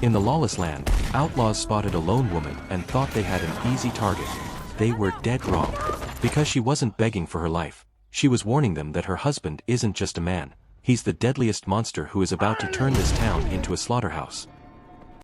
In the lawless land, outlaws spotted a lone woman and thought they had an easy target. They were dead wrong. Because she wasn't begging for her life, she was warning them that her husband isn't just a man, he's the deadliest monster who is about to turn this town into a slaughterhouse.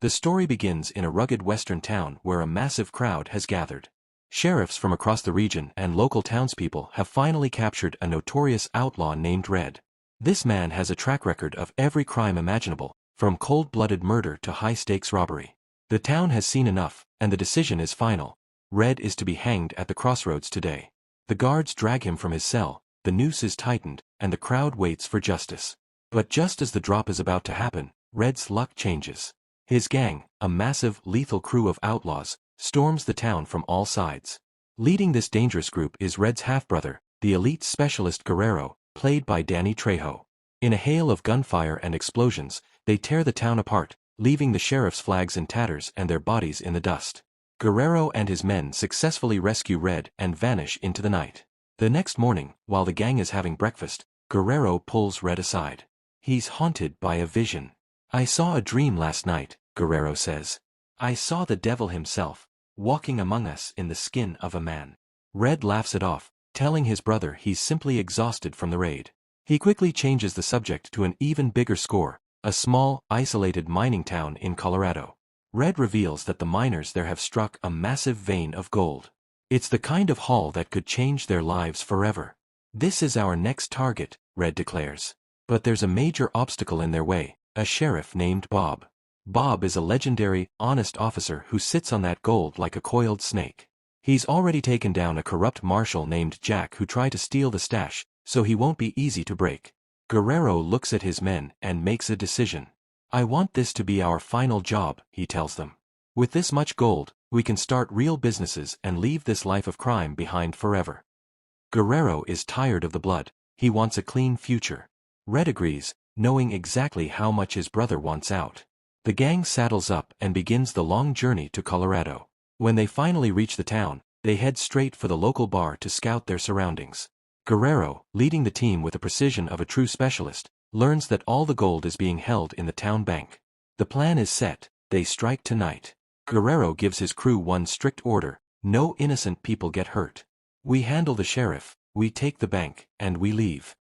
The story begins in a rugged western town where a massive crowd has gathered. Sheriffs from across the region and local townspeople have finally captured a notorious outlaw named Red. This man has a track record of every crime imaginable, from cold-blooded murder to high-stakes robbery. The town has seen enough, and the decision is final. Red is to be hanged at the crossroads today. The guards drag him from his cell, the noose is tightened, and the crowd waits for justice. But just as the drop is about to happen, Red's luck changes. His gang, a massive, lethal crew of outlaws, storms the town from all sides. Leading this dangerous group is Red's half-brother, the elite specialist Guerrero, played by Danny Trejo. In a hail of gunfire and explosions, they tear the town apart, leaving the sheriff's flags in tatters and their bodies in the dust. Guerrero and his men successfully rescue Red and vanish into the night. The next morning, while the gang is having breakfast, Guerrero pulls Red aside. He's haunted by a vision. "I saw a dream last night," Guerrero says. "I saw the devil himself, walking among us in the skin of a man." Red laughs it off, telling his brother he's simply exhausted from the raid. He quickly changes the subject to an even bigger score, a small, isolated mining town in Colorado. Red reveals that the miners there have struck a massive vein of gold. It's the kind of haul that could change their lives forever. "This is our next target," Red declares. But there's a major obstacle in their way, a sheriff named Bob. Bob is a legendary, honest officer who sits on that gold like a coiled snake. He's already taken down a corrupt marshal named Jack who tried to steal the stash, so he won't be easy to break. Guerrero looks at his men and makes a decision. "I want this to be our final job," he tells them. "With this much gold, we can start real businesses and leave this life of crime behind forever." Guerrero is tired of the blood, he wants a clean future. Red agrees, knowing exactly how much his brother wants out. The gang saddles up and begins the long journey to Colorado. When they finally reach the town, they head straight for the local bar to scout their surroundings. Guerrero, leading the team with the precision of a true specialist, learns that all the gold is being held in the town bank. The plan is set, they strike tonight. Guerrero gives his crew one strict order: no innocent people get hurt. "We handle the sheriff, we take the bank, and we leave."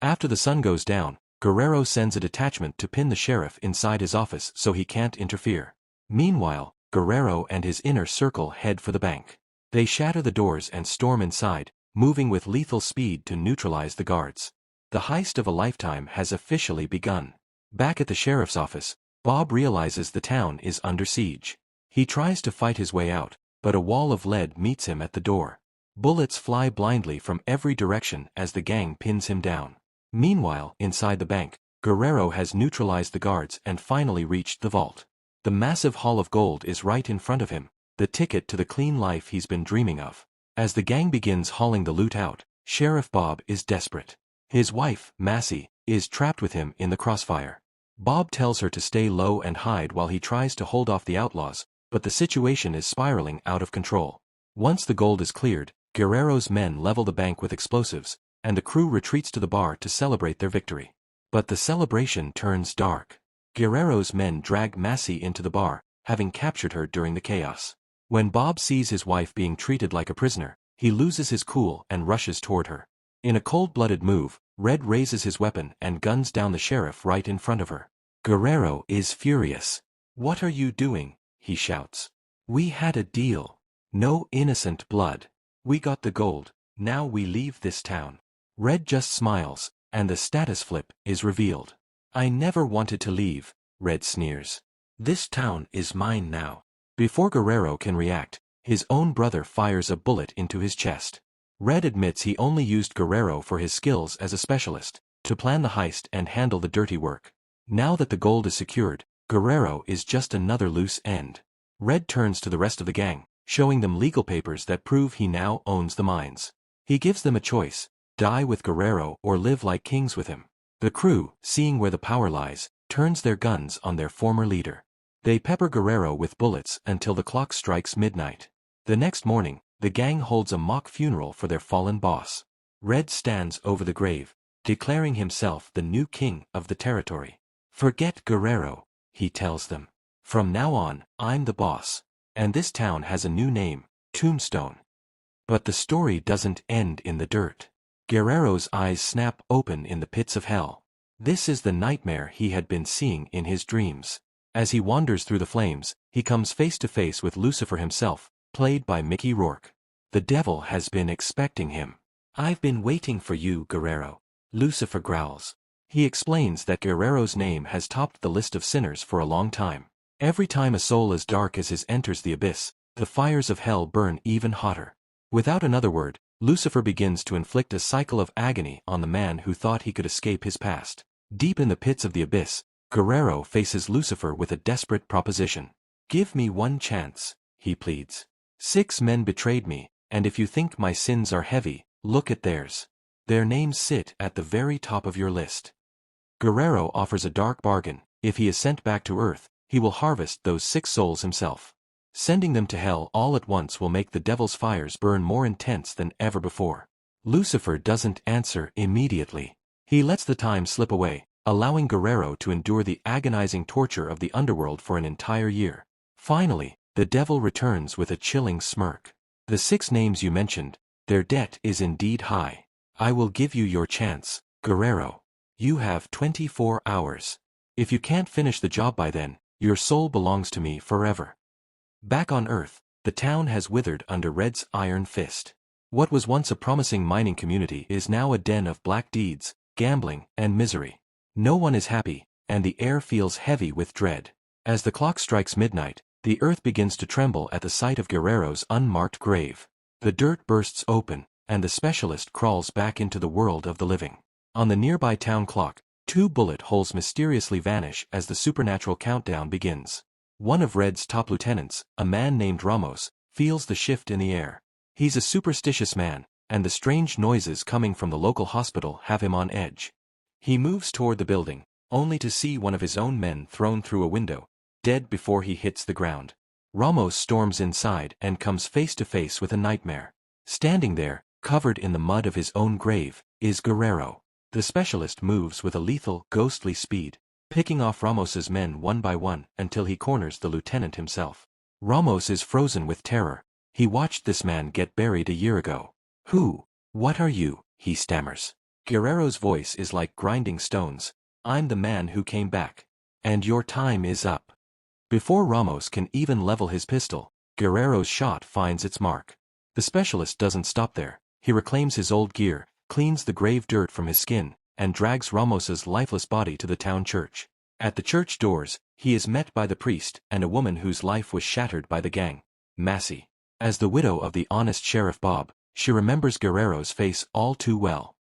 After the sun goes down, Guerrero sends a detachment to pin the sheriff inside his office so he can't interfere. Meanwhile, Guerrero and his inner circle head for the bank. They shatter the doors and storm inside, moving with lethal speed to neutralize the guards. The heist of a lifetime has officially begun. Back at the sheriff's office, Bob realizes the town is under siege. He tries to fight his way out, but a wall of lead meets him at the door. Bullets fly blindly from every direction as the gang pins him down. Meanwhile, inside the bank, Guerrero has neutralized the guards and finally reached the vault. The massive haul of gold is right in front of him, the ticket to the clean life he's been dreaming of. As the gang begins hauling the loot out, Sheriff Bob is desperate. His wife, Massey, is trapped with him in the crossfire. Bob tells her to stay low and hide while he tries to hold off the outlaws, but the situation is spiraling out of control. Once the gold is cleared, Guerrero's men level the bank with explosives, and the crew retreats to the bar to celebrate their victory. But the celebration turns dark. Guerrero's men drag Massey into the bar, having captured her during the chaos. When Bob sees his wife being treated like a prisoner, he loses his cool and rushes toward her. In a cold-blooded move, Red raises his weapon and guns down the sheriff right in front of her. Guerrero is furious. "What are you doing?" he shouts. "We had a deal. No innocent blood. We got the gold, now we leave this town." Red just smiles, and the status flip is revealed. "I never wanted to leave," Red sneers. "This town is mine now." Before Guerrero can react, his own brother fires a bullet into his chest. Red admits he only used Guerrero for his skills as a specialist, to plan the heist and handle the dirty work. Now that the gold is secured, Guerrero is just another loose end. Red turns to the rest of the gang, showing them legal papers that prove he now owns the mines. He gives them a choice: die with Guerrero or live like kings with him. The crew, seeing where the power lies, turns their guns on their former leader. They pepper Guerrero with bullets until the clock strikes midnight. The next morning, the gang holds a mock funeral for their fallen boss. Red stands over the grave, declaring himself the new king of the territory. "Forget Guerrero," he tells them. From now on, I'm the boss. And this town has a new name, Tombstone. But the story doesn't end in the dirt. Guerrero's eyes snap open in the pits of hell. This is the nightmare he had been seeing in his dreams. As he wanders through the flames, he comes face to face with Lucifer himself, played by Mickey Rourke. The devil has been expecting him. "I've been waiting for you, Guerrero," Lucifer growls. He explains that Guerrero's name has topped the list of sinners for a long time. Every time a soul as dark as his enters the abyss, the fires of hell burn even hotter. Without another word, Lucifer begins to inflict a cycle of agony on the man who thought he could escape his past. Deep in the pits of the abyss, Guerrero faces Lucifer with a desperate proposition. "Give me one chance," he pleads. "6 men betrayed me, and if you think my sins are heavy, look at theirs. Their names sit at the very top of your list." Guerrero offers a dark bargain. If he is sent back to Earth, he will harvest those 6 souls himself. Sending them to hell all at once will make the devil's fires burn more intense than ever before. Lucifer doesn't answer immediately. He lets the time slip away, allowing Guerrero to endure the agonizing torture of the underworld for an entire year. Finally, the devil returns with a chilling smirk. "The 6 names you mentioned, their debt is indeed high. I will give you your chance, Guerrero. You have 24 hours. If you can't finish the job by then, your soul belongs to me forever." Back on Earth, the town has withered under Red's iron fist. What was once a promising mining community is now a den of black deeds, gambling, and misery. No one is happy, and the air feels heavy with dread. As the clock strikes midnight, the earth begins to tremble at the sight of Guerrero's unmarked grave. The dirt bursts open, and the specialist crawls back into the world of the living. On the nearby town clock, 2 bullet holes mysteriously vanish as the supernatural countdown begins. One of Red's top lieutenants, a man named Ramos, feels the shift in the air. He's a superstitious man, and the strange noises coming from the local hospital have him on edge. He moves toward the building, only to see one of his own men thrown through a window, dead before he hits the ground. Ramos storms inside and comes face to face with a nightmare. Standing there, covered in the mud of his own grave, is Guerrero. The specialist moves with a lethal, ghostly speed, picking off Ramos's men one by one until he corners the lieutenant himself. Ramos is frozen with terror. He watched this man get buried a year ago. "Who? What are you?" he stammers. Guerrero's voice is like grinding stones. "I'm the man who came back. And your time is up." Before Ramos can even level his pistol, Guerrero's shot finds its mark. The specialist doesn't stop there. He reclaims his old gear, cleans the grave dirt from his skin, and drags Ramos's lifeless body to the town church. At the church doors, he is met by the priest and a woman whose life was shattered by the gang, Massey. As the widow of the honest Sheriff Bob, she remembers Guerrero's face all too well.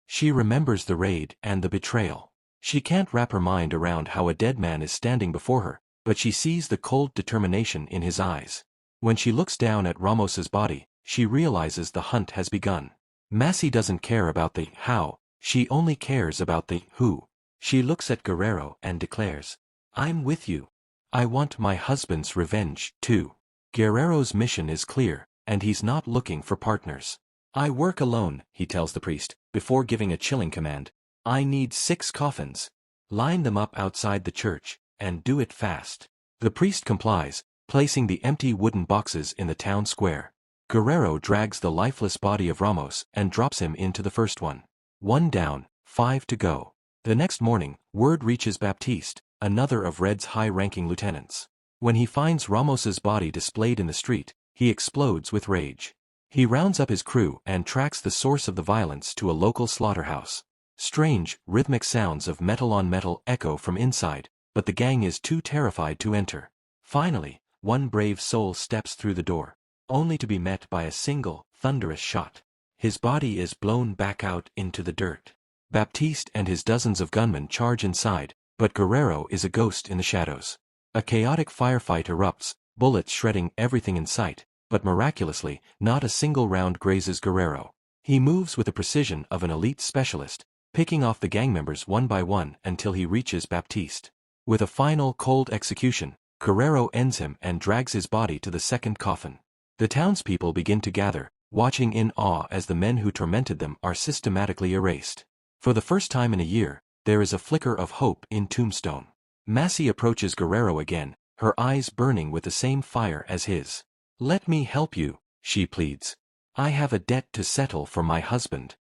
She remembers the raid and the betrayal. She can't wrap her mind around how a dead man is standing before her, but she sees the cold determination in his eyes. When she looks down at Ramos's body, she realizes the hunt has begun. Massey doesn't care about the how, she only cares about the who. She looks at Guerrero and declares, "I'm with you. I want my husband's revenge, too." Guerrero's mission is clear, and he's not looking for partners. "I work alone," he tells the priest, before giving a chilling command. "I need 6 coffins. Line them up outside the church, and do it fast." The priest complies, placing the empty wooden boxes in the town square. Guerrero drags the lifeless body of Ramos and drops him into the first one. 1 down, 5 to go. The next morning, word reaches Baptiste, another of Red's high-ranking lieutenants. When he finds Ramos's body displayed in the street, he explodes with rage. He rounds up his crew and tracks the source of the violence to a local slaughterhouse. Strange, rhythmic sounds of metal on metal echo from inside, but the gang is too terrified to enter. Finally, one brave soul steps through the door, only to be met by a single, thunderous shot. His body is blown back out into the dirt. Baptiste and his dozens of gunmen charge inside, but Guerrero is a ghost in the shadows. A chaotic firefight erupts, bullets shredding everything in sight, but miraculously, not a single round grazes Guerrero. He moves with the precision of an elite specialist, picking off the gang members one by one until he reaches Baptiste. With a final cold execution, Guerrero ends him and drags his body to the second coffin. The townspeople begin to gather, watching in awe as the men who tormented them are systematically erased. For the first time in a year, there is a flicker of hope in Tombstone. Massey approaches Guerrero again, her eyes burning with the same fire as his. "Let me help you," she pleads. "I have a debt to settle for my husband."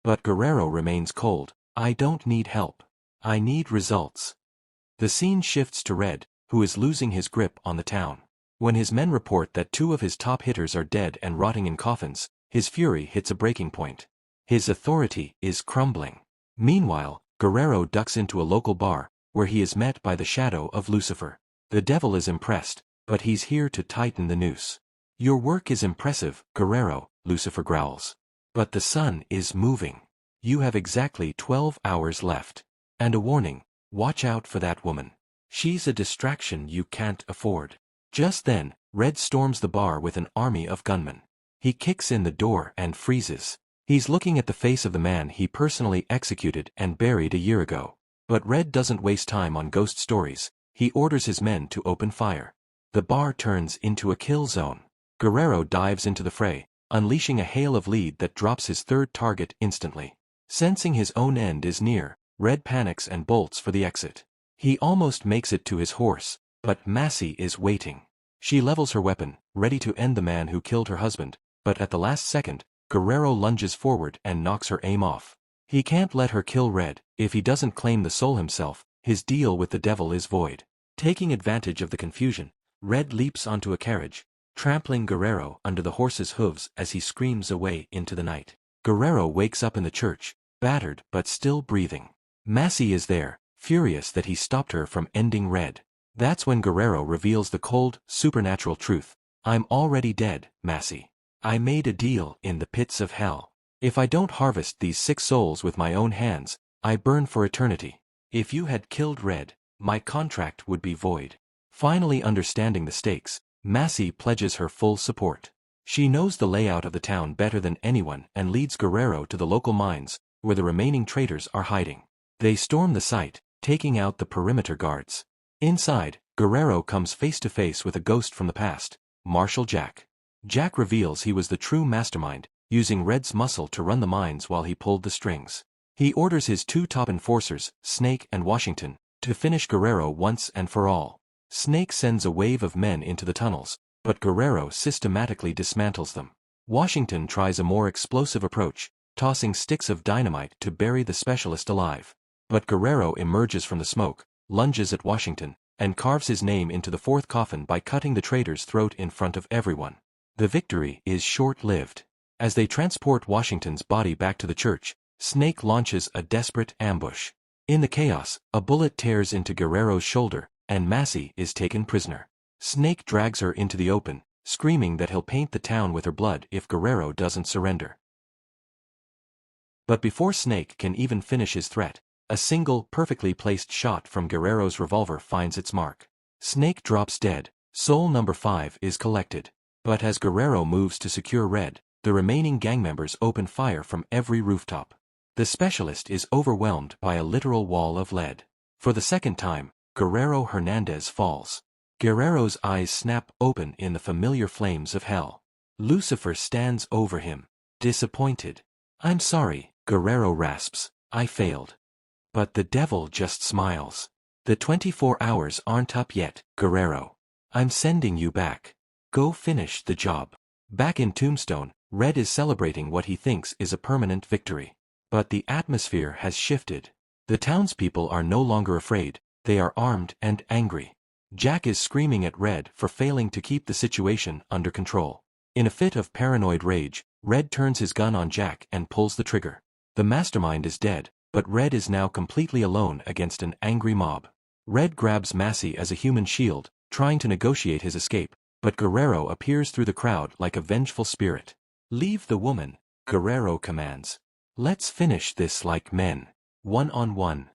But Guerrero remains cold. "I don't need help. I need results." The scene shifts to Red, who is losing his grip on the town. When his men report that 2 of his top hitters are dead and rotting in coffins, his fury hits a breaking point. His authority is crumbling. Meanwhile, Guerrero ducks into a local bar, where he is met by the shadow of Lucifer. The devil is impressed, but he's here to tighten the noose. "Your work is impressive, Guerrero," Lucifer growls. "But the sun is moving. You have exactly 12 hours left. And a warning, watch out for that woman. She's a distraction you can't afford." Just then, Red storms the bar with an army of gunmen. He kicks in the door and freezes. He's looking at the face of the man he personally executed and buried a year ago. But Red doesn't waste time on ghost stories. He orders his men to open fire. The bar turns into a kill zone. Guerrero dives into the fray, unleashing a hail of lead that drops his 3rd target instantly. Sensing his own end is near, Red panics and bolts for the exit. He almost makes it to his horse, but Massey is waiting. She levels her weapon, ready to end the man who killed her husband, but at the last second, Guerrero lunges forward and knocks her aim off. He can't let her kill Red. If he doesn't claim the soul himself, his deal with the devil is void. Taking advantage of the confusion, Red leaps onto a carriage, trampling Guerrero under the horse's hooves as he screams away into the night. Guerrero wakes up in the church, battered but still breathing. Massey is there, furious that he stopped her from ending Red. That's when Guerrero reveals the cold, supernatural truth. "I'm already dead, Massey. I made a deal in the pits of hell. If I don't harvest these 6 souls with my own hands, I burn for eternity. If you had killed Red, my contract would be void." Finally understanding the stakes, Massey pledges her full support. She knows the layout of the town better than anyone and leads Guerrero to the local mines, where the remaining traitors are hiding. They storm the site, taking out the perimeter guards. Inside, Guerrero comes face to face with a ghost from the past, Marshal Jack. Jack reveals he was the true mastermind, using Red's muscle to run the mines while he pulled the strings. He orders his 2 top enforcers, Snake and Washington, to finish Guerrero once and for all. Snake sends a wave of men into the tunnels, but Guerrero systematically dismantles them. Washington tries a more explosive approach, tossing sticks of dynamite to bury the specialist alive. But Guerrero emerges from the smoke, lunges at Washington, and carves his name into the 4th coffin by cutting the traitor's throat in front of everyone. The victory is short-lived. As they transport Washington's body back to the church, Snake launches a desperate ambush. In the chaos, a bullet tears into Guerrero's shoulder, and Massey is taken prisoner. Snake drags her into the open, screaming that he'll paint the town with her blood if Guerrero doesn't surrender. But before Snake can even finish his threat, a single, perfectly placed shot from Guerrero's revolver finds its mark. Snake drops dead. Soul number 5 is collected. But as Guerrero moves to secure Red, the remaining gang members open fire from every rooftop. The specialist is overwhelmed by a literal wall of lead. For the second time, Guerrero Hernandez falls. Guerrero's eyes snap open in the familiar flames of hell. Lucifer stands over him, disappointed. "I'm sorry," Guerrero rasps. "I failed." But the devil just smiles. "The 24 hours aren't up yet, Guerrero. I'm sending you back. Go finish the job." Back in Tombstone, Red is celebrating what he thinks is a permanent victory. But the atmosphere has shifted. The townspeople are no longer afraid, they are armed and angry. Jack is screaming at Red for failing to keep the situation under control. In a fit of paranoid rage, Red turns his gun on Jack and pulls the trigger. The mastermind is dead, but Red is now completely alone against an angry mob. Red grabs Massey as a human shield, trying to negotiate his escape, but Guerrero appears through the crowd like a vengeful spirit. "Leave the woman," Guerrero commands. "Let's finish this like men. One-on-one."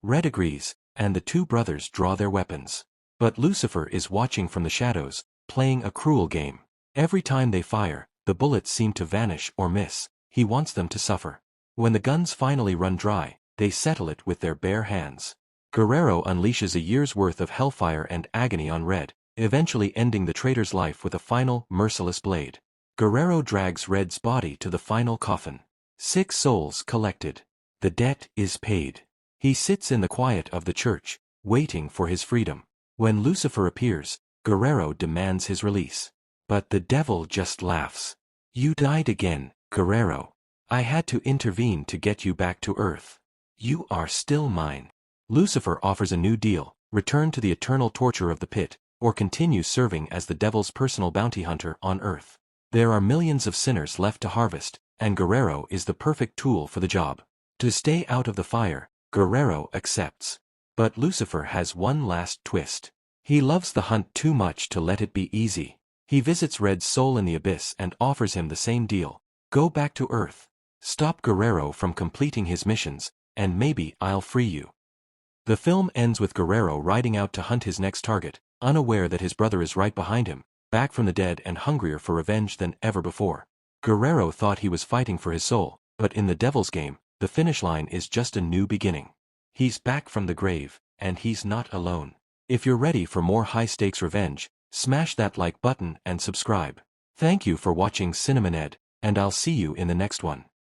Red agrees, and the 2 brothers draw their weapons. But Lucifer is watching from the shadows, playing a cruel game. Every time they fire, the bullets seem to vanish or miss. He wants them to suffer. When the guns finally run dry, they settle it with their bare hands. Guerrero unleashes a year's worth of hellfire and agony on Red, eventually ending the traitor's life with a final, merciless blade. Guerrero drags Red's body to the final coffin. 6 souls collected. The debt is paid. He sits in the quiet of the church, waiting for his freedom. When Lucifer appears, Guerrero demands his release. But the devil just laughs. You died again, Guerrero. I had to intervene to get you back to Earth. You are still mine. Lucifer offers a new deal: return to the eternal torture of the pit, or continue serving as the devil's personal bounty hunter on Earth. There are millions of sinners left to harvest, and Guerrero is the perfect tool for the job. To stay out of the fire, Guerrero accepts. But Lucifer has one last twist. He loves the hunt too much to let it be easy. He visits Red's soul in the abyss and offers him the same deal. Go back to Earth. Stop Guerrero from completing his missions, and maybe I'll free you. The film ends with Guerrero riding out to hunt his next target, unaware that his brother is right behind him, back from the dead and hungrier for revenge than ever before. Guerrero thought he was fighting for his soul, but in the devil's game, the finish line is just a new beginning. He's back from the grave, and he's not alone. If you're ready for more high-stakes revenge, smash that like button and subscribe. Thank you for watching Cinemaned, and I'll see you in the next one.